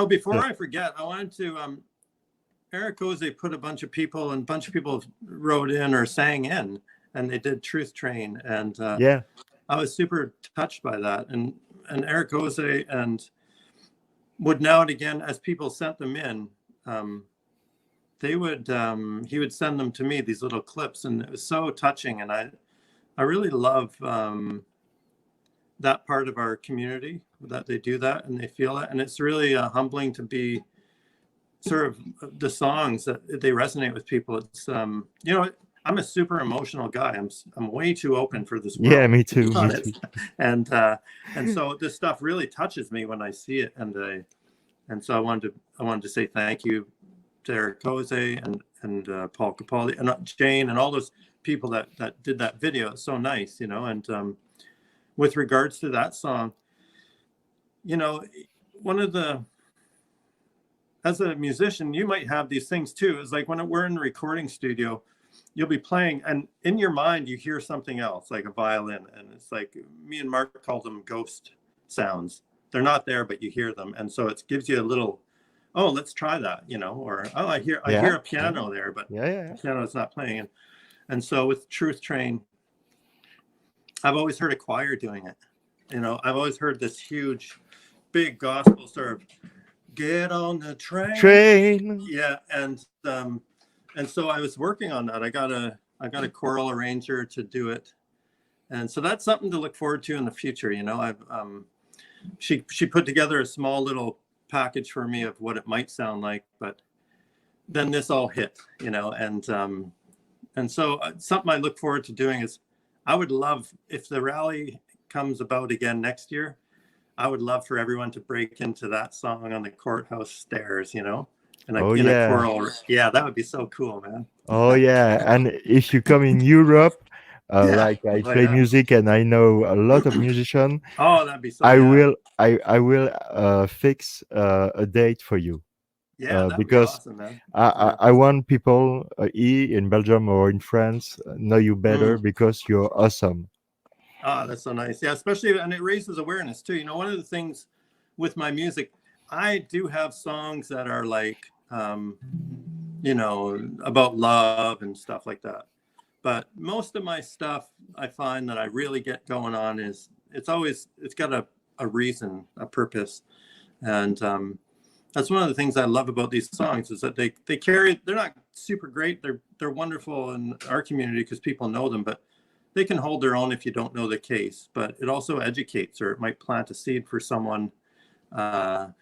Before I forget, I wanted to, Eric Ose put a bunch of people, and a bunch of people wrote in or sang in, and they did Truth Train. And Yeah. I was super touched by that. And Eric Ose and would now and again, as people sent them in, he would send them to me, these little clips, and it was so touching. And I really love that part of our community, that they do that and they feel that. And it's really humbling to be sort of the songs that they resonate with people. It's I'm a super emotional guy. I'm way too open for this world. Yeah, me too. Me too. And so this stuff really touches me when I see it. And so I wanted to say thank you to Eric Ose and Paul Capaldi and Jane and all those people that did that video. It's so nice, And with regards to that song, as a musician, you might have these things too. It's like when we're in the recording studio, you'll be playing, and in your mind, you hear something else, like a violin. And it's like, me and Mark called them ghost sounds. They're not there, but you hear them. And so it gives you a little, oh, let's try that, or, oh, I hear a piano there, but the piano is not playing. And so with Truth Train, I've always heard a choir doing it. I've always heard this huge, big gospel sort of, get on the train. Yeah, and so I was working on that. I got a choral arranger to do it, and so that's something to look forward to in the future. She put together a small little package for me of what it might sound like, but then this all hit, and so something I look forward to doing is, I would love, if the rally comes about again next year, I would love for everyone to break into that song on the courthouse stairs, in a choral. Yeah, that would be so cool, man. Oh yeah, and if you come in Europe, like I play music and I know a lot of musicians. Oh, that'd be so. I will fix a date for you. Yeah, because be awesome, man. I want people here in Belgium or in France know you better because you're awesome. Oh, that's so nice. Yeah, especially, and it raises awareness too. One of the things with my music, I do have songs that are like, about love and stuff like that. But most of my stuff, I find that I really get going on is, it's got a reason, a purpose. And that's one of the things I love about these songs, is that they're not super great. They're wonderful in our community because people know them, but they can hold their own if you don't know the case. But it also educates, or it might plant a seed for someone to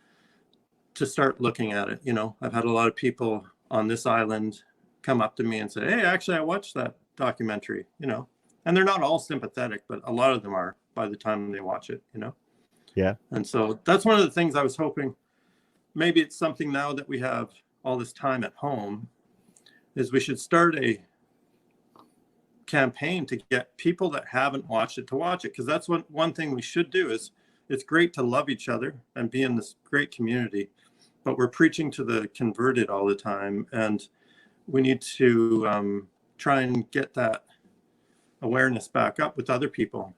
start looking at it. I've had a lot of people on this island come up to me and say, hey, actually, I watched that documentary, and they're not all sympathetic, but a lot of them are by the time they watch it, Yeah. And so that's one of the things I was hoping, maybe it's something now that we have all this time at home, is we should start a campaign to get people that haven't watched it to watch it. Because that's one thing we should do. Is it's great to love each other and be in this great community, but we're preaching to the converted all the time, and we need to try and get that awareness back up with other people,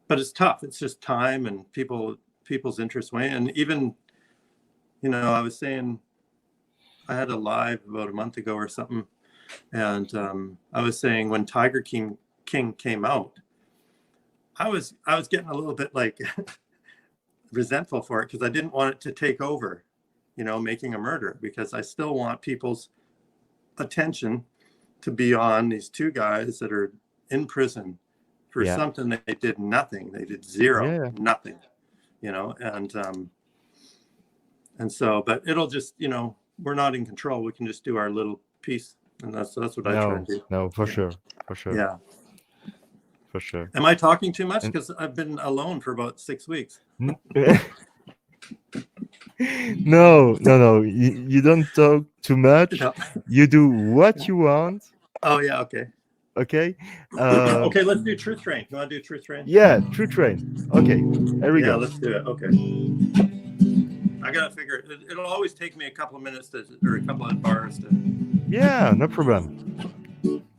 but it's tough. It's just time and people's interest way. And even, I was saying, I had a live about a month ago or something, and I was saying, when Tiger King came out, I was getting a little bit like resentful for it, because I didn't want it to take over, making a murder, because I still want people's attention to be on these two guys that are in prison for something that they did nothing. They did nothing, and so, but it'll just, we're not in control. We can just do our little piece, and that's what I try to do. No, for sure. Yeah. For sure. Am I talking too much? Because I've been alone for about 6 weeks. No. You don't talk too much. No. You do what you want. Oh, yeah. Okay. Okay. Okay, let's do Truth Train. You want to do Truth Train? Yeah, Truth Train. Okay, here we go. Yeah, let's do it. Okay. I got to figure it. It'll always take me a couple of minutes or a couple of bars to. Yeah, no problem.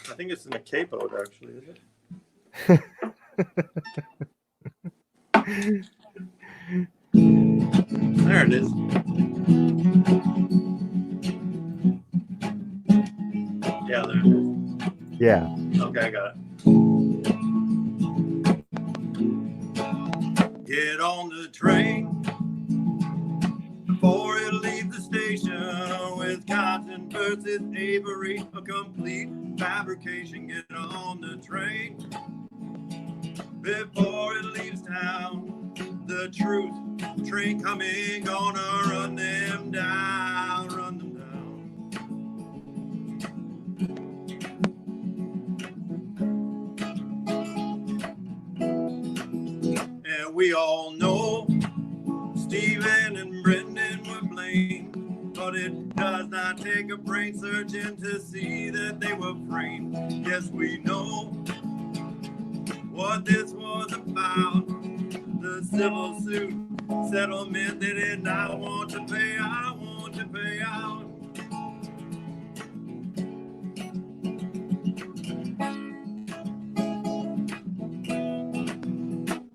I think it's in a capo, actually, is it? There it is. Yeah, there it is. Yeah. Okay, I got it. Get on the train before it leaves the station. Wisconsin versus Avery, a complete fabrication. Get on the train before it leaves town. The truth train coming, gonna run them down, run them down. And we all know Stephen and Brendan were blamed, but it does not take a brain surgeon to see that they were framed. Yes, we know what this was about. The civil suit settlement they did not want to pay out, want to pay out.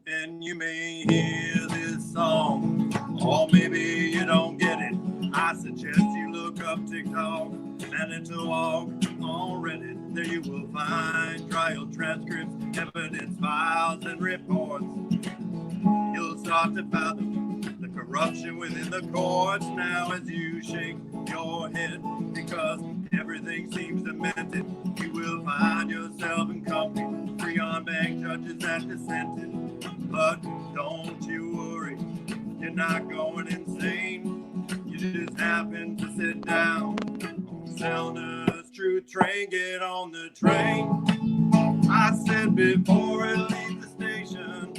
And you may hear this song, or maybe you don't get it. I suggest you look up TikTok and it's a walk on Reddit. There you will find trial transcripts, evidence files, and reports. You'll start to fathom the corruption within the courts now as you shake your head, because everything seems demented. You will find yourself in company, free on bank judges that dissented. But don't you worry, you're not going insane. You just happen to sit down on Selner's Truth Train. Get on the train. I said before it leaves the station,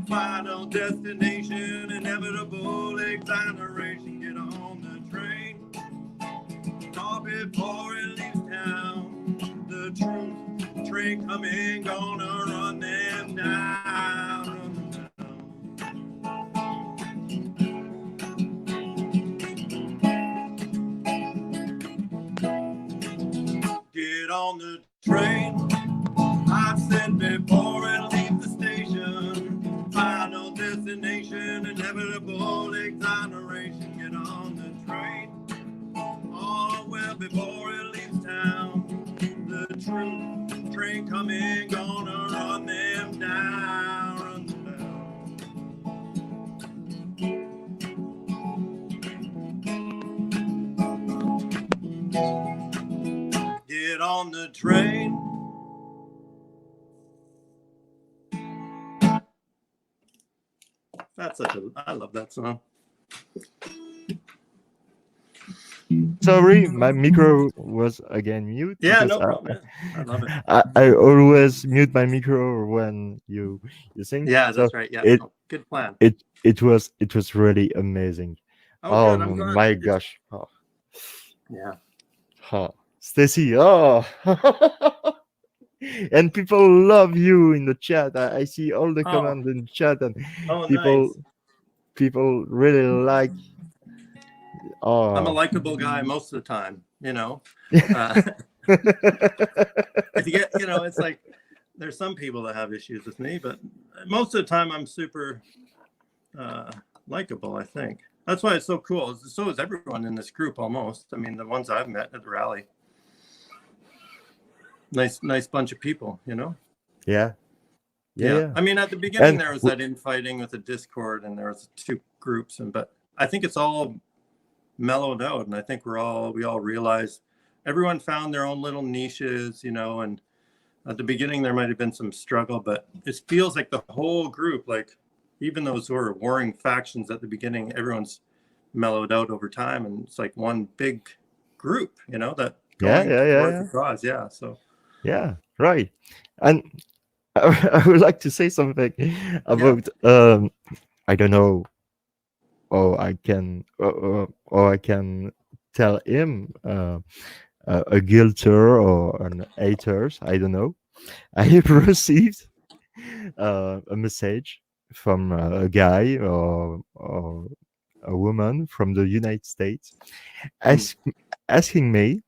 final destination, inevitable exoneration. Get on the train. Or before it leaves town, the truth train coming, gonna run them down, run them down. Get on the train. I've said before it leaves the station, final destination, inevitable exoneration. Get on the train. Oh, well, before it leaves town, the truth train coming, gonna run them down, run them down. Get on the train. That's such a, I love that song. Sorry, my micro was again mute. Yeah, because no problem. I love it. I always mute my micro when you sing. Yeah, So that's right. Yeah, it good plan. it was really amazing. Oh, good. I'm glad. My gosh. Oh. Yeah. Oh. Stacy. Oh. And people love you in the chat. I see all the comments in the chat, and people really like. Oh, I'm a likable guy most of the time, you know. If you get, you know, it's like there's some people that have issues with me, but most of the time I'm super likable, I think. That's why it's so cool. So is everyone in this group almost. I mean, the ones I've met at the rally. Nice bunch of people, you know. Yeah. I mean, at the beginning there was that infighting with the Discord, and there was two groups, but I think it's all mellowed out, and I think we all realized everyone found their own little niches, you know. And at the beginning there might have been some struggle, but it feels like the whole group, like even those who were warring factions at the beginning, everyone's mellowed out over time, and it's like one big group, you know, that going towards the cause. Yeah, right. And I would like to say something about I don't know, or I can tell him a guilter or an haters, I don't know. I have received a message from a guy or a woman from the United States asking me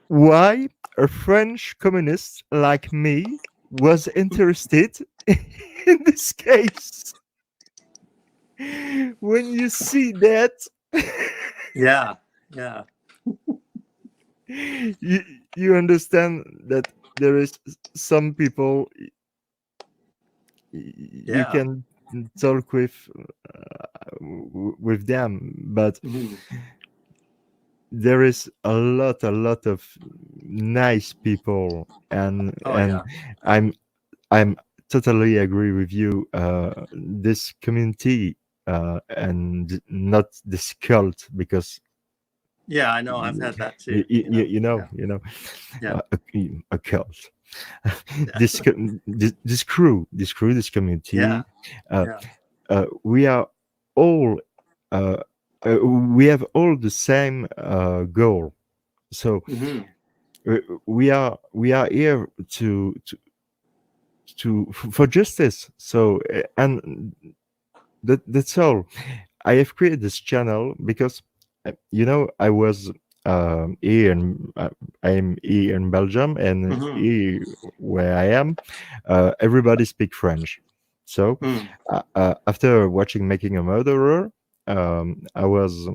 why a French communist like me was interested in this case. When you see that, Yeah. Yeah. you understand that there is some people you Yeah. can talk with them, but Mhm. there is a lot of nice people, Oh and yeah. I'm I'm totally agree with you. This community and not this cult, because Yeah, I know. I've had that too, you know. Yeah. you know, Yeah. a cult. Yeah. This Yeah. community, uh, Yeah. we are all uh, we have all the same goal. So Hmm. uh, we are here for justice. So and that's all. I have created this channel because I was here in I'm here in Belgium, and Hmm. here where I am, everybody speak French. So Mm. after watching Making a Murderer, I was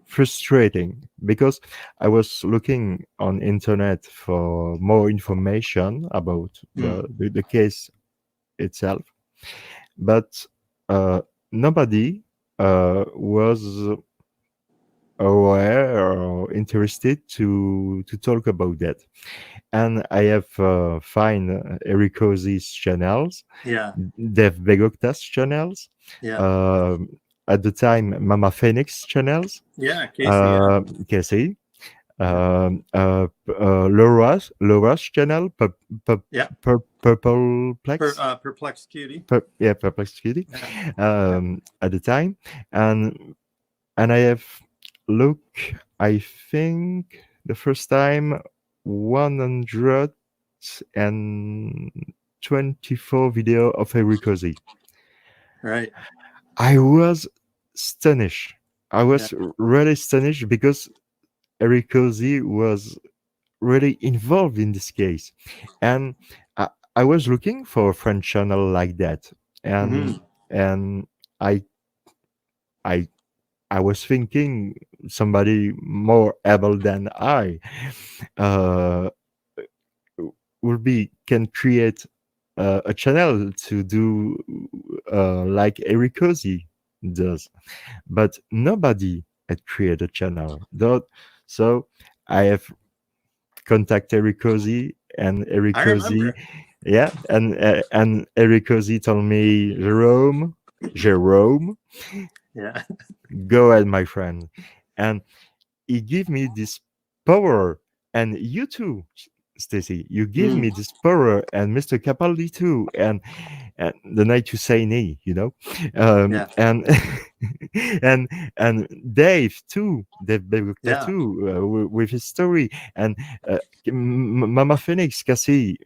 frustrating because I was looking on internet for more information about Mm. the case itself, but uh, nobody was aware or interested to talk about that. And I have find Erikozi's channels, Yeah. Dev Begoktas channels, Yeah. um at the time Mama Phoenix channels, Yeah. Casey. Yeah. Casey, Yeah. Laura's channel, Yeah. Purple Plex, Perplexed Cutie. yeah, Perplexed Kitty, Yeah. Yeah. at the time, and I have look. I think the first time 124 video of Erikozi. Right. I was astonished. I Yeah. was really astonished because Erikozi was really involved in this case, and I, I was looking for a French channel like that, and Hmm. and I I I was thinking somebody more able than I uh, will be can create a channel to do like Erikozi does, but nobody had created a channel. So I have contacted Erikozi, and I Erikozi, remember. yeah, and Erikozi told me, Jerome, Yeah. go ahead, my friend, and he give me this power, and you too, Stacy, you give Mm. me this power, and Mr. Capaldi too, and the night you say nay, Yeah. and and and Dave too, Dave Begukta Yeah. too, with his story, and Mama Phoenix Cassie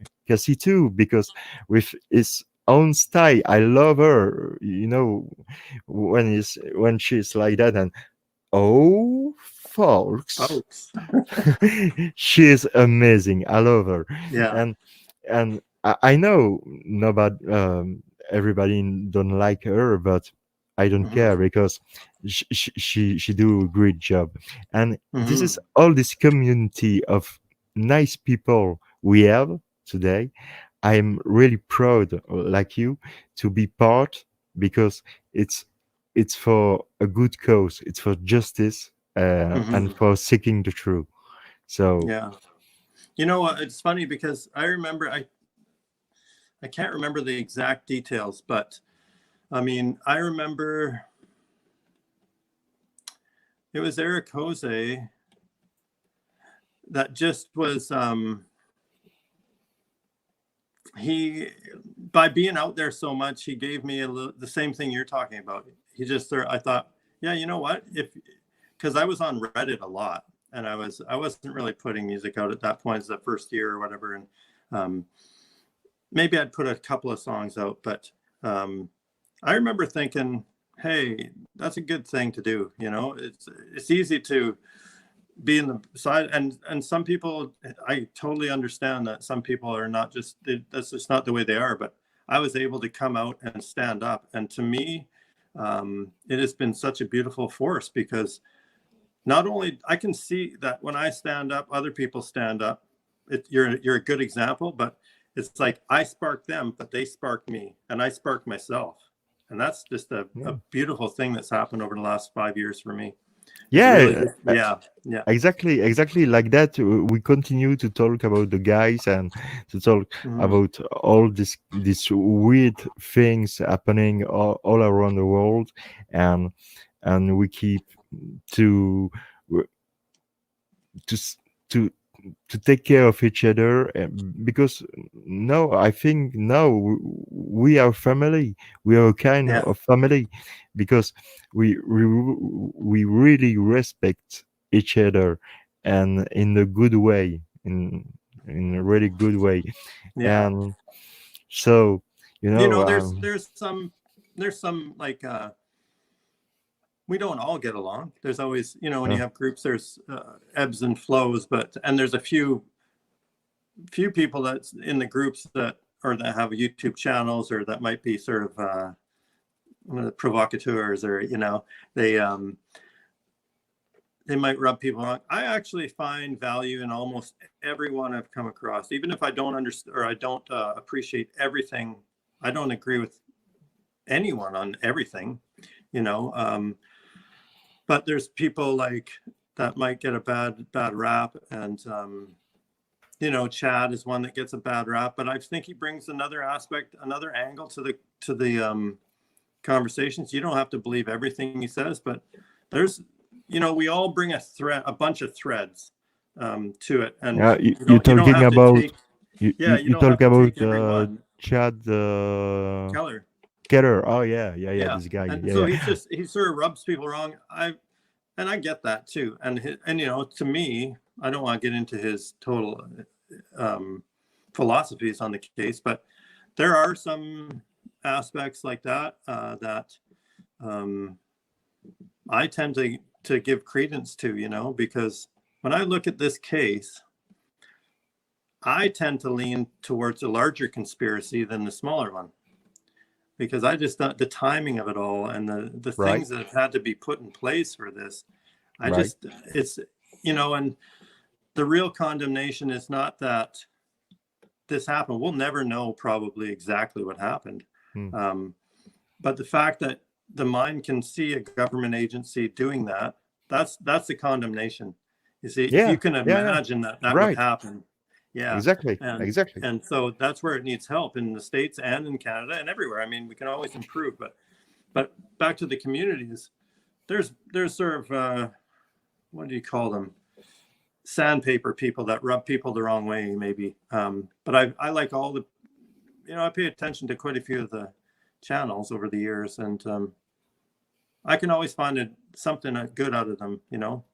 too, because with his own style, I love her, when she's like that, and oh, folks, Folks. she is amazing. I love her, Yeah. and I know nobody, everybody don't like her, but I don't Hmm. care because she do a great job, and this Hmm. is all this community of nice people we have today. I am really proud, like you, to be part, because it's it's for a good cause. It's for justice, and Hmm. for seeking the truth. So, Yeah. You know what? It's funny because I remember I can't remember the exact details, but I mean, I remember it was Eric Jose that just was he by being out there so much, he gave me the same thing you're talking about. He just I thought, yeah, you know what? If because I was on Reddit a lot, and I wasn't really putting music out at that point. It's the first year or whatever, and um, maybe I'd put a couple of songs out, but um, I remember thinking, hey, that's a good thing to do. You know, it's easy to be in the side, and some people, I totally understand that some people are not that's just not the way they are. But I was able to come out and stand up, and to me, it has been such a beautiful force, because not only I can see that when I stand up, other people stand up. You're a good example, but it's like I spark them, but they spark me, and I spark myself. And that's just a beautiful thing that's happened over the last 5 years for me. Yeah, really, yeah. exactly like that. We continue to talk about the guys and to talk about all these weird things happening all around the world, and we keep to to s- to to take care of each other, because no, I think no, we are family. We are a kind of family, because we really respect each other, and in a good way, in a really good way. Yeah. And so, There's some like we don't all get along. There's always, when you have groups, there's ebbs and flows, and there's a few people that's in the groups that have YouTube channels, or that might be sort of provocateurs, or they might rub people wrong. I actually find value in almost everyone I've come across, even if I don't understand, or I don't appreciate everything. I don't agree with anyone on everything, but there's people like that might get a bad rap, and Chad is one that gets a bad rap, but I think he brings another aspect, another angle to the conversations. You don't have to believe everything he says, but there's, we all bring a bunch of threads to it, and you're talking about you talk about everyone. Chad Keller. Keller. Oh yeah, this guy. And so he sort of rubs people wrong. I get that too, and to me, I don't want to get into his total philosophies on the case, but there are some aspects like that that I tend to give credence to, because when I look at this case, I tend to lean towards a larger conspiracy than the smaller one, because I just thought the timing of it all, and the things that have had to be put in place for this, it's, and the real condemnation is not that this happened. We'll never know probably exactly what happened. But the fact that the mind can see a government agency doing that's the condemnation. You see, if you can imagine that would happen. Yeah, exactly. And so that's where it needs help, in the States and in Canada and everywhere. I mean, we can always improve, but back to the communities, there's sort of what do you call them? Sandpaper people that rub people the wrong way, maybe. But I like all the, I pay attention to quite a few of the channels over the years, and I can always find something good out of them,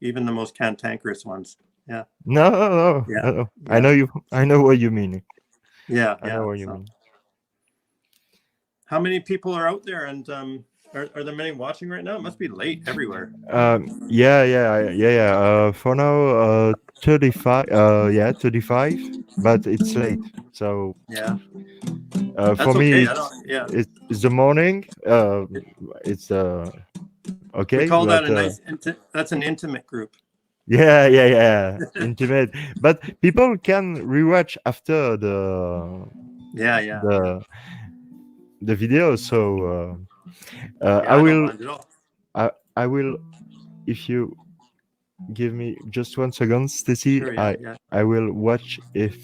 even the most cantankerous ones. Yeah. No. I know you. I know what you mean. Yeah. I know what you mean. How many people are out there, and are there many watching right now? It must be late everywhere. Yeah. For now, 35. 35. But it's late. So yeah. For me, it's the morning. It's okay. We call that a nice. That's an intimate group. Yeah. Intimate. But people can rewatch after the the video. So I will, if you give me just 1 second, Stacy, sure, I will watch if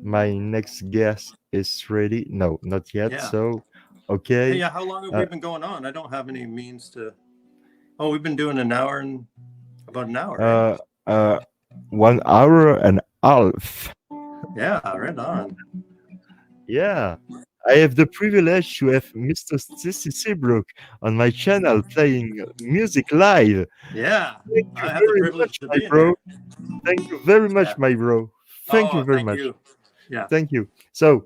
my next guest is ready. No, not yet. Yeah. So okay. Hey, how long have we been going on? I don't have any means to. Oh, we've been doing about an hour. Right? 1 hour and a half. Yeah, right on. Yeah, I have the privilege to have Mr. Stacy Seabrook on my channel playing music live. Yeah, Thank you very much, my bro. Thank you very much, my bro. Thank you very much. Yeah. Thank you. So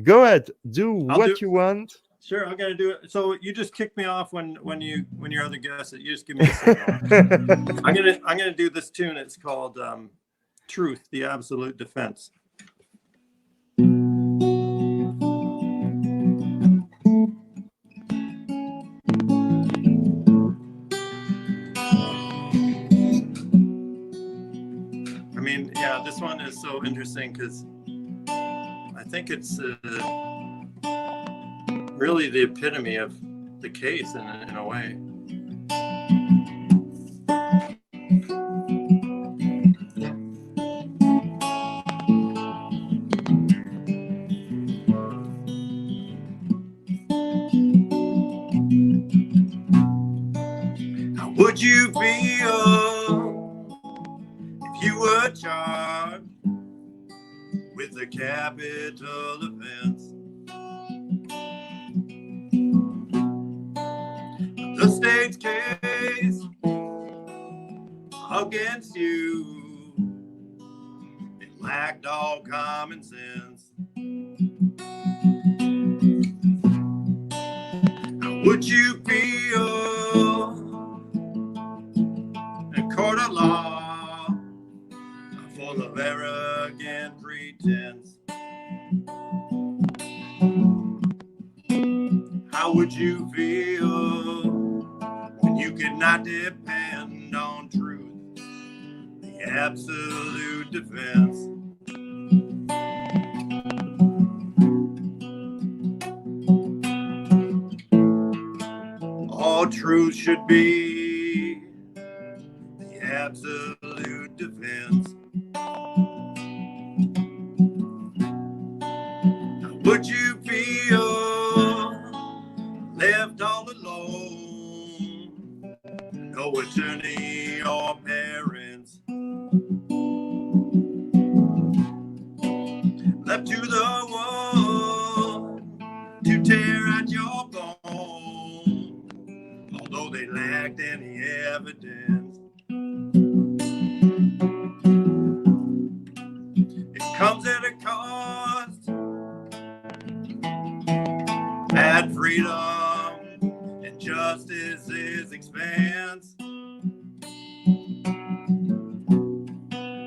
go ahead, do what you want. Sure, I'm gonna do it. So you just kick me off when your other guest. You just give me a signal. I'm gonna do this tune. It's called "Truth: The Absolute Defense." Yeah, this one is so interesting because I think it's really the epitome of the case in a way. How would you feel if you were charged with a capital offense? The state's case against you, it lacked all common sense. How would you feel in court of law, full of arrogant pretense? How would you feel when you could not depend on truth, the absolute defense? All truth should be the absolute defense. How would you feel left all alone, no attorney or parents, left to the world to tear at your bone, although they lacked any evidence? It comes at a cost, at freedom and justice's expanse,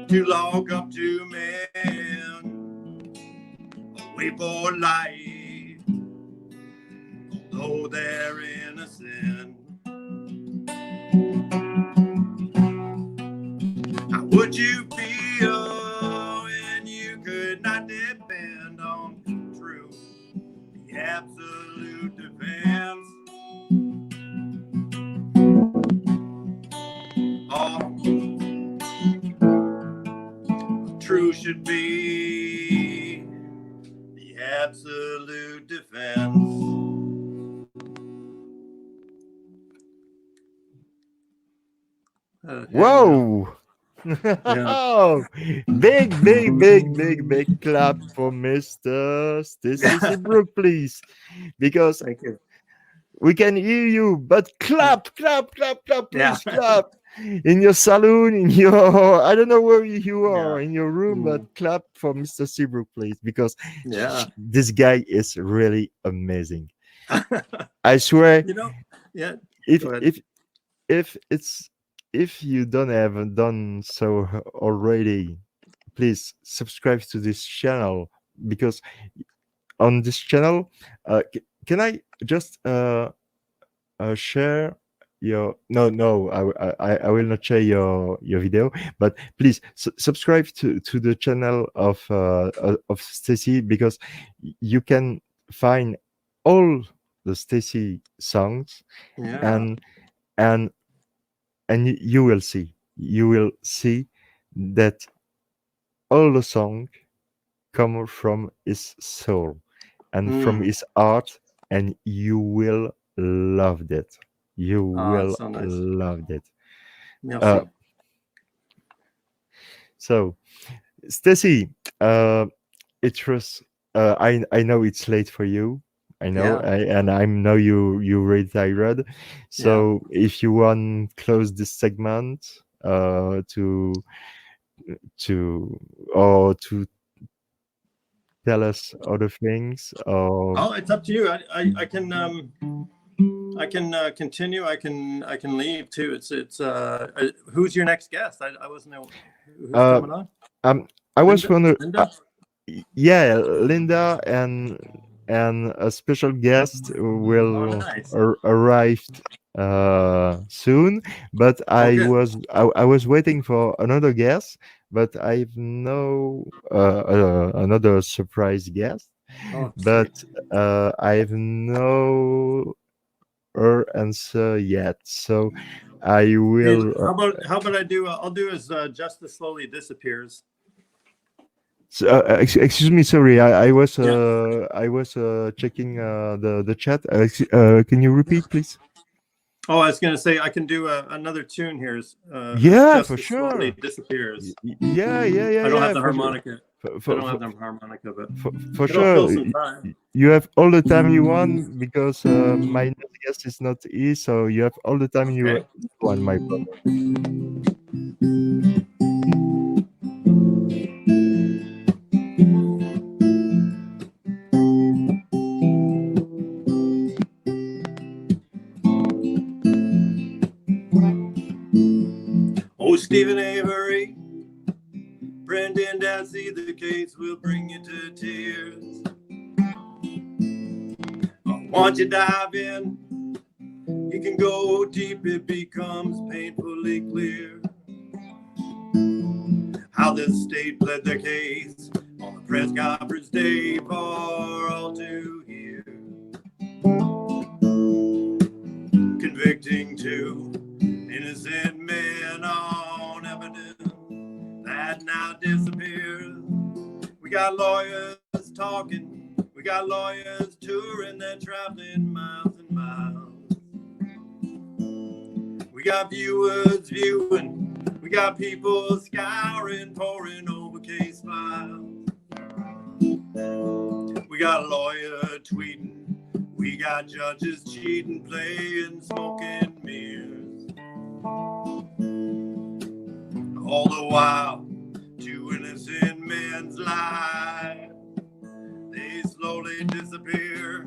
to lock up two men away for life, although they're innocent. How would you feel when you could not depend on truth, the absolute defense? All truth should be the absolute defense. Whoa! Big clap for Mr. Stacy Seabrook, please, because Thank you. we can hear you, but clap, please, Yeah. clap in your saloon, in your, I don't know where you are, Yeah. in your room, but clap for Mr. Seabrook, please, because Yeah. this guy is really amazing. I swear, You know, yeah. if Go ahead. if you don't have done so already, please subscribe to this channel, because on this channel, can I just share your no I will not share your video, but please subscribe to the channel of Stacy, because you can find all the Stacy songs, Yeah. and you will see that all the songs come from his soul and from his art, and you will love that. You will So nice. love that. Merci. So, Stacy, it was. I know it's late for you. I know, Yeah. I know you read tired. So if you want close this segment, to or to tell us other things, or Oh, it's up to you. I can continue. I can leave too. It's who's your next guest? I wasn't know who's coming on. I was wondering. Linda? Yeah, Linda and a special guest will nice. arrive soon, but I good. was waiting for another guest, but I've no another surprise guest. Oh, But sweet. I've no her answer yet. So I will. How about I do? I'll do as Justice slowly disappears. Excuse me, sorry. Yeah. I was checking the chat. Can you repeat, please? Oh, I was gonna say I can do another tune here as Yeah, for Justice slowly sure. disappears. Yeah, yeah, yeah, I don't have yeah, the for sure. harmonica. For, I for, don't for, have the harmonica, but for it'll fill sure. some time. You have all the time you want because my next guest is not here, so you have all the time you Okay. want, my brother. Oh, Stephen Avery, Brendan Dassey, the case will bring you to tears. Once you dive in, you can go deep, it becomes painfully clear how the state pled their case on the press conference day for all to hear. Convicting two innocent men on evidence that now disappears. We got lawyers talking, we got lawyers touring, they're traveling miles and miles. We got viewers viewing, we got people scouring, poring over case files. We got a lawyer tweeting, we got judges cheating, playing smoking mirrors. All the while, two innocent men's lives, they slowly disappear.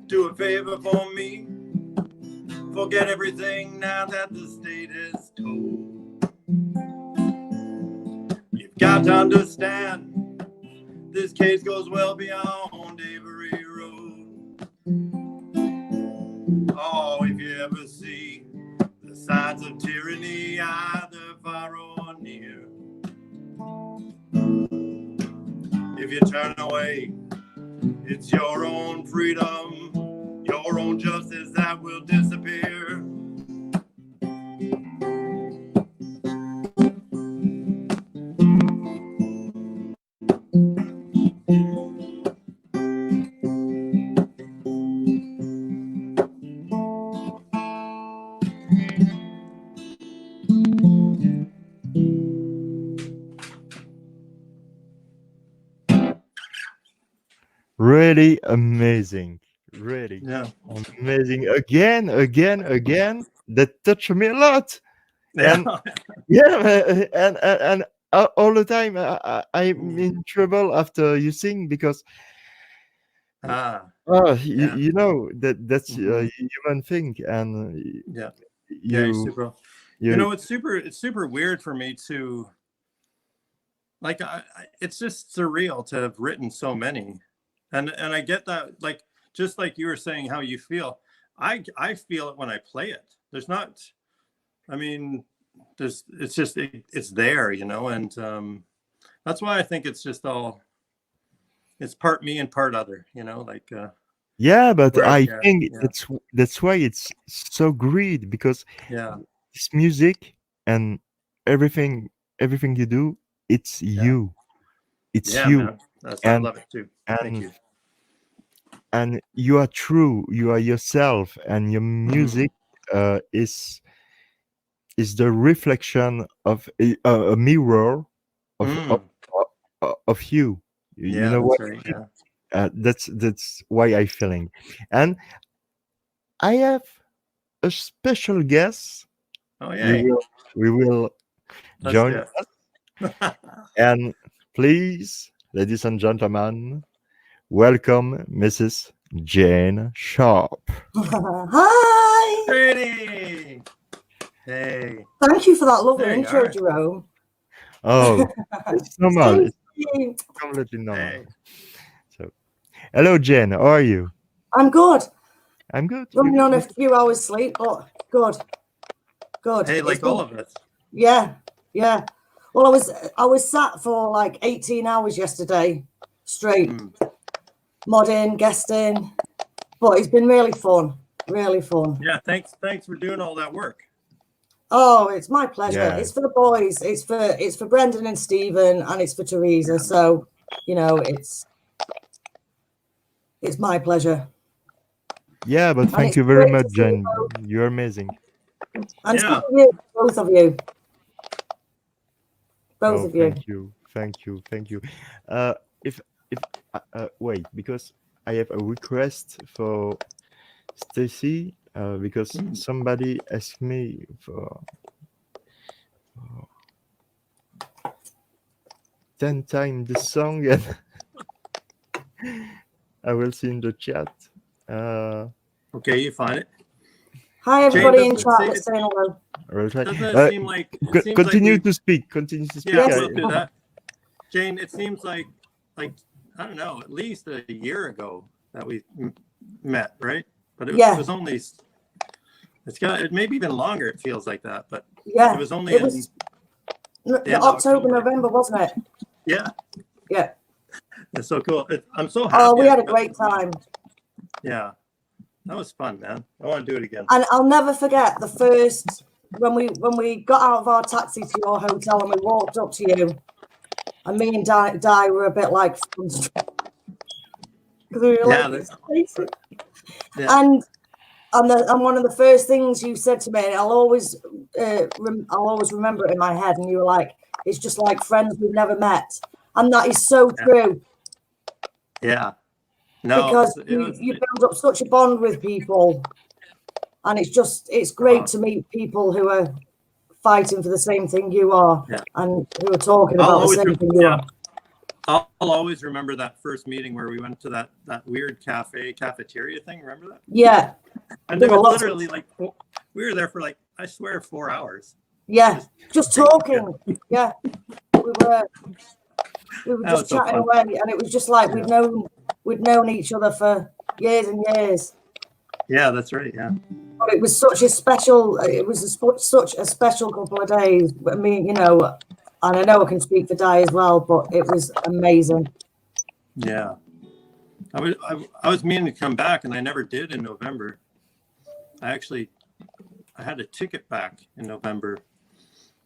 Do a favor for me, forget everything now that the state has told. You've got to understand, this case goes well beyond Avery Road. Oh, if you ever see the signs of tyranny, either far or near, if you turn away, it's your own freedom, your own justice that will disappear. Really amazing. Really Yeah. amazing. Again. That touched me a lot. Yeah. And yeah, and all the time I'm in trouble after you sing because Ah, yeah. you know that's Mhm. a human thing, and Yeah. Yeah, you're you super. You you know, it's super weird for me to like it's just surreal to have written so many. And I get that, like, just like you were saying how you feel. I feel it when I play it. There's not, I mean, it's just it's there, and that's why I think it's just all, it's part me and part other, like yeah, but where I yeah, think yeah, that's why it's so great because yeah, this music and everything everything you do, it's yeah, you, it's yeah, you, man. I and love it too. Thank and you. and you are true, you are yourself, and your Mhm. music is the reflection of a mirror of Mm. of you. You Yeah, know what that's right. I mean? Yeah. That's why I feeling. And I have a special guest Oh yeah. we will Let's join do it. us. And please, ladies and gentlemen, welcome Mrs. Jane Sharp. Hi. Pretty. Hey. Thank you for that lovely There you intro, are. Jerome. Oh, it's normal. It's Stacy. completely normal. Hey. So, hello, Jane. How are you? I'm good. I'm good. Running on a few hours sleep, but good. Good. Hey, It's like good. all of us. Yeah, yeah. Well, I was sat for like 18 hours yesterday straight, modding, guesting, but it's been really fun. Really fun. Yeah, thanks for doing all that work. Oh, it's my pleasure. Yeah. It's for the boys. It's for Brendan and Stephen, and it's for Teresa. So, you know, it's my pleasure. Yeah, but And thank it's you very great much, to see Jane. both. You're amazing. And Yeah. to you, both of you. Both Oh, of you. thank you. If wait, because I have a request for Stacy, because somebody asked me for 10 times the song, and I will see in the chat. Okay, you find it. Hi, everybody in doesn't chat say that's saying hello. I will try. Doesn't it seem like it seems Continue like to speak. Continue to speak. yeah, Yes. we'll do that. Jane, it seems like I don't know, at least a year ago that we met, right? But it Yeah. was only it maybe even longer. It feels like that, but Yeah. it was only It was in October, November, wasn't it? yeah. Yeah. It's so cool. I'm so happy. Oh, we I had a got great to meet- time. Yeah, that was fun, man. I want to do it again. And I'll never forget the first when we got out of our taxi to your hotel and we walked up to you, and me and Di were a bit like, because we were Yeah, like, that's- yeah. and one of the first things you said to me, and I'll always remember it in my head, and you were like, it's just like friends we've never met, and that is so true. Yeah. No, Because it was, you build up such a bond with people, and it's great to meet people who are fighting for the same thing you are, and who are talking about the same thing you are. I'll always remember that first meeting where we went to that weird cafeteria thing. Remember that? Yeah. And there was literally like we were there for like, I swear, 4 hours. Yeah, just talking. Yeah, we were just so chatting fun. away, and it was just like we'd known each other for years and years. Yeah, that's right. Yeah. But it was such a special. It was such a special couple of days. I mean, you know, and I know I can speak for Di as well, but it was amazing. Yeah. I was meaning to come back, and I never did in November. I had a ticket back in November,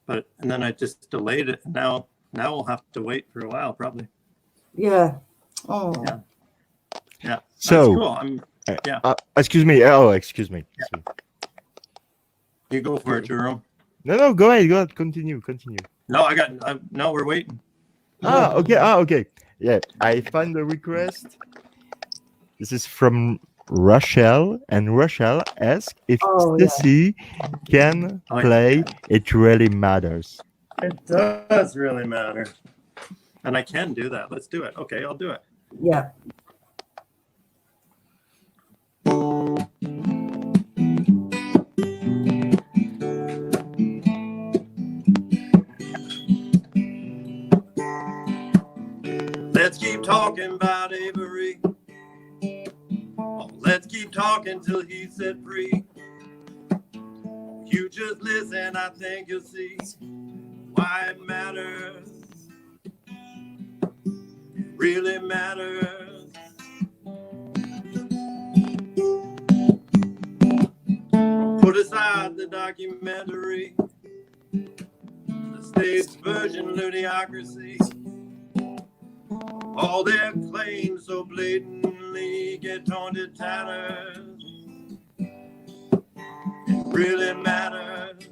and then I just delayed it. And now we'll have to wait for a while, probably. Yeah. Oh. Yeah. Yeah. So, that's cool. excuse me. Oh, excuse me. Yeah. You go for it, Jerome. No, go ahead. Continue. No, no, we're waiting. Okay. Yeah, I found the request. This is from Rochelle, and Rochelle asks if Stacy can play It Really Matters. It does really matter. And I can do that. Let's do it. Okay, I'll do it. Yeah. Let's keep talking about Avery. Oh, let's keep talking till he's set free. You just listen, I think you'll see why it matters. It really matters. Put aside the documentary, the state's version of idiocracy. All their claims so blatantly get torn to tatters. It really matters.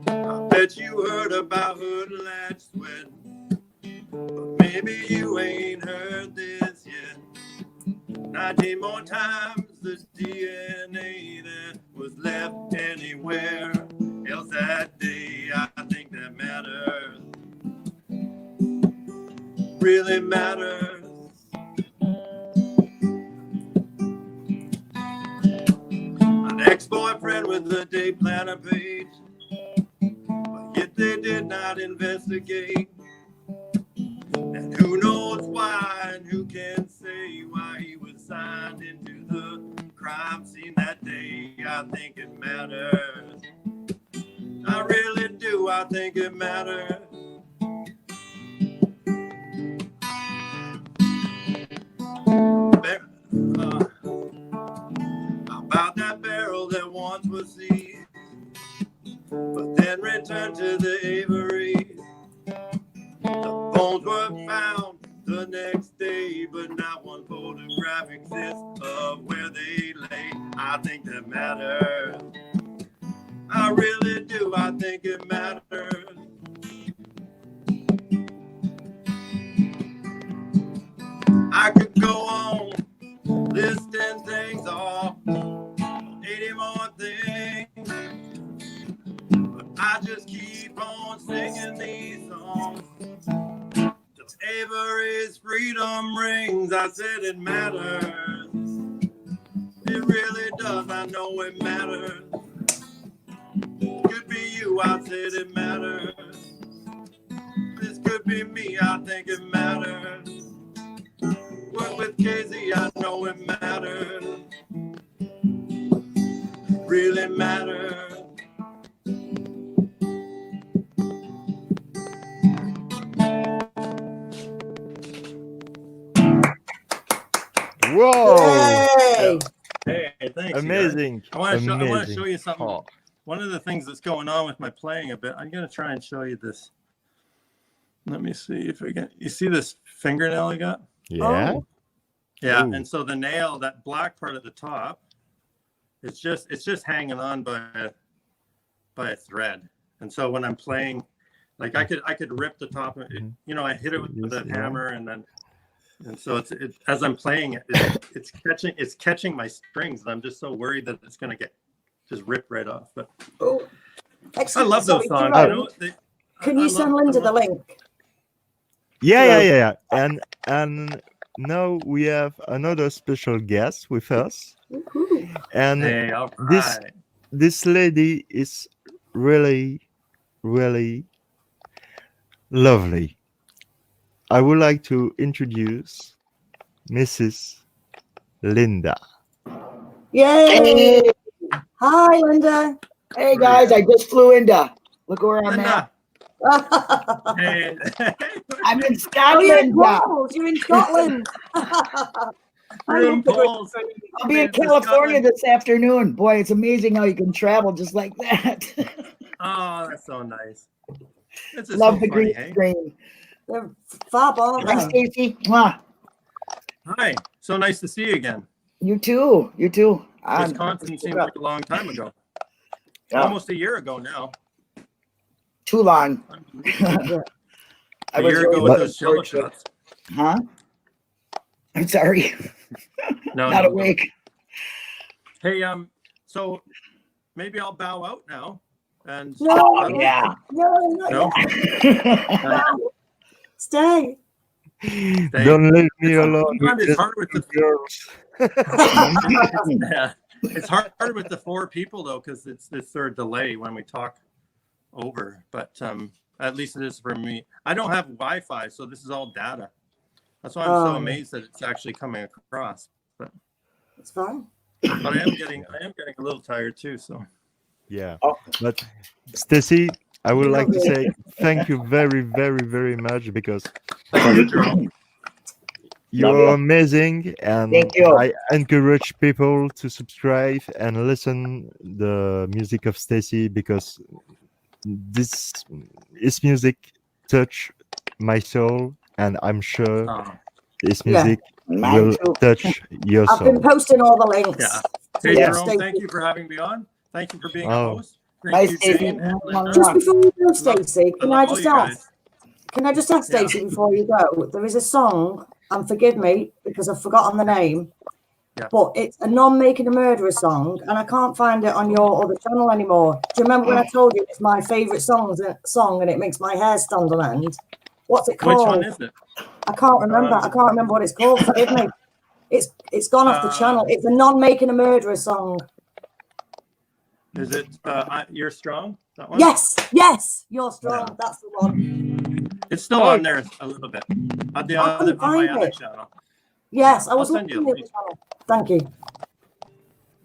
I bet you heard about Hood and Latch Sweat, but maybe you ain't heard this yet. 19 more times the DNA that was left anywhere else that day. I think that matters, really matters. An ex-boyfriend with a day planner page, but yet they did not investigate. And who knows why, and who can say why he was signed into the crime scene that day. I think it matters, I really do, I think it matters. About that barrel that once was seized, but then returned to the Avery. The bones were found the next day, but not one photograph exists of where they lay. I think that matters, I really do, I think it matters. I could go on listing things off, 80 more things, but I just keep on singing these songs till Avery's freedom rings. I said it matters, it really does, I know it matters. Could be you, I said it matters. This could be me, I think it matters. Work with Casey, I know it matters, really matters. Whoa! Yay! Hey, thanks. Amazing. I want to show you something. Oh. One of the things that's going on with my playing a bit, I'm going to try and show you this. Let me see if I can. You see this fingernail I got? Yeah. Oh. Yeah, Ooh. and so the nail, that black part at the top, it's just hanging on by a thread. And so when I'm playing, like I could rip the top of it, you know, I hit it with a hammer, and so it's as I'm playing it, it's catching my strings, and I'm just so worried that it's gonna get just ripped right off. But Oh. I Excellent. love those Sorry, songs. Jerome, You know, can you send Linda the link? Yeah. And now we have another special guest with us, Woohoo. and Hey, all this right. this lady is really, really lovely. I would like to introduce Mrs. Linda. Yay! Hey, Hi, Linda. hey guys, I just flew into. Look where I'm at. Linda. Hey. I'm in Oh, you're in Scotland. Yeah. Wales. You're in Scotland. You're in Poles. I'll be in California this afternoon. Boy, it's amazing how you can travel just like that. Oh, that's so nice. This is Love so the funny, green hey? screen. They're fab, aren't Hi, they? Stacy. Mwah. Hi. So nice to see you again. You too. You too. Wisconsin seems like a long time ago. Yeah, Almost a year ago now. too long. A year ago with those shell shots. Huh? I'm sorry. No, Not no, awake. Hey, so maybe I'll bow out now. And No, Oh, yeah. no, not No? yet. No. Stay. Don't leave me alone. Sometimes with it's the hard with the girls. yeah, it's hard with the 4 people though, because it's their delay when we talk over. But at least it is for me. I don't have Wi-Fi, so this is all data. That's why I'm so amazed that it's actually coming across. But It's fine. I am getting a little tired too. So Yeah. Oh. But Stacy, I would like to say thank you very, very, very much, because thank you, Jerome. you're amazing, and Thank you. I encourage people to subscribe and listen the music of Stacy, because his music touch my soul, and I'm sure Oh, his music Mine will too. touch your I've been soul. posting all the links. yeah. Hey, Yeah. Jerome, thank you for having me on. Thank you for being a Oh. host. Bye, Thank you, Stacy. Jane and Linda. Just before you go, Love- Stacy, can love I all just you ask? guys. Can I just ask Yeah. Stacy before you go? There is a song, and forgive me because I've forgotten the name, but it's a non-Making a Murderer song, and I can't find it on your other channel anymore. Do you remember when I told you it's my favourite song and it makes my hair stand on end? What's it called? Which one is it? I can't remember. I can't remember what it's called. Forgive me. It's gone off the channel. It's a non-Making a Murderer song. Is it You're Strong? That one? Yes, You're Strong. Yeah. That's the one. It's still on there a little bit. On my other channel. Yes, I was I'll send you a looking at the channel. Thank you.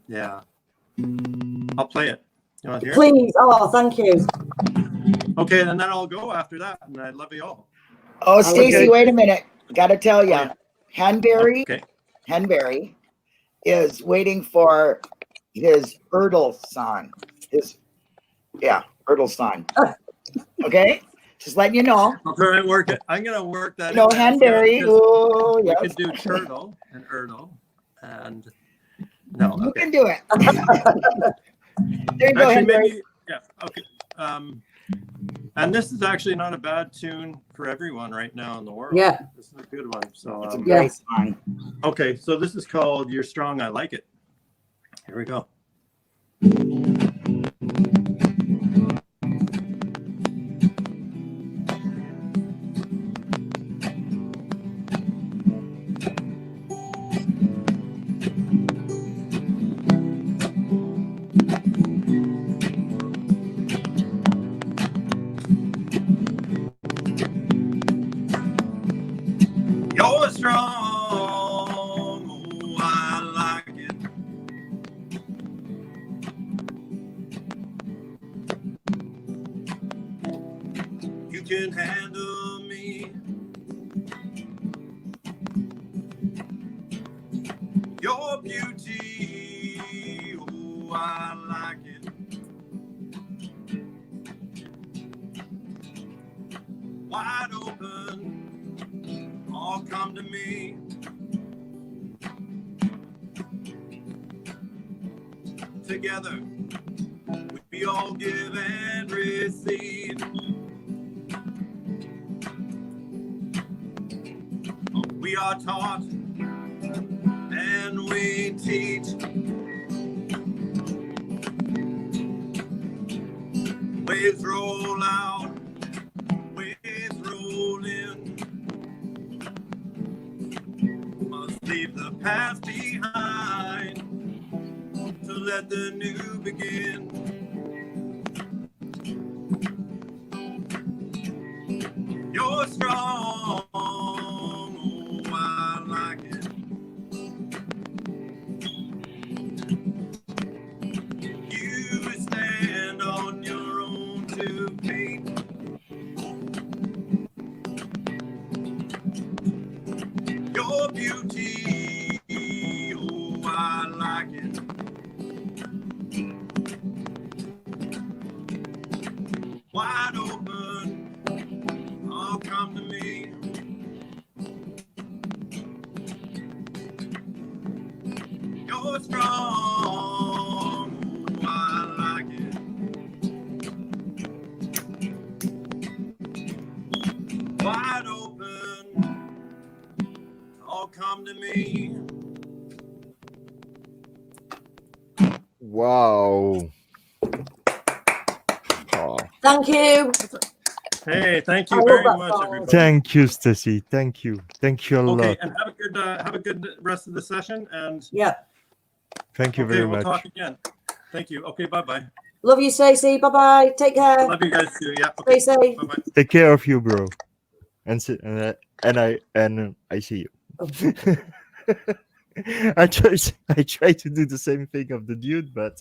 Yeah. I'll play it. You want to hear it? Please. Oh, thank you. Okay, and then I'll go after that. And I love you all. Oh, Stacy, wait a minute. Got to tell you, Henberry is waiting for his Erdl song. Erdl song. Okay? Just letting you know. I'll try and work it. I'm going to work that. No, Henberry. Oh, yes. yes. We could do Turtle and Erdl. And no, You okay. can do it. There you go, Actually, Henberry. maybe, yeah, okay. And this is actually not a bad tune for everyone right now in the world. Yeah. This is a good one. So, It's a great song. okay, so this is called You're Strong, I Like It. Here we go. You're strong, oh, I like it. You can handle me. Your beauty, oh, I like it. Wide open, all come to me. Together, we all give and receive. We are taught and we teach. Waves roll out, waves roll in. Must leave the past behind to let the new begin. You're strong, oh, I like it. You stand on your own 2 feet. Your beauty, oh, I like it. Wide open, all come to me. You're strong, oh, I like it. Wide open, all come to me. Wow. Oh. Thank you. Hey, thank I you love very that much, song. everybody. Thank you, Stacy. Thank you. Thank you a Okay, lot. and have a good rest of the session. And Yeah. Thank you okay, very we'll much. talk again. Thank you. Okay, bye-bye. Love you, Stacy. Bye-bye. Take care. Love you guys too. Yeah. Okay. Stay safe. Bye-bye. Take care of you, bro. And I see you. I try to do the same thing of the dude, but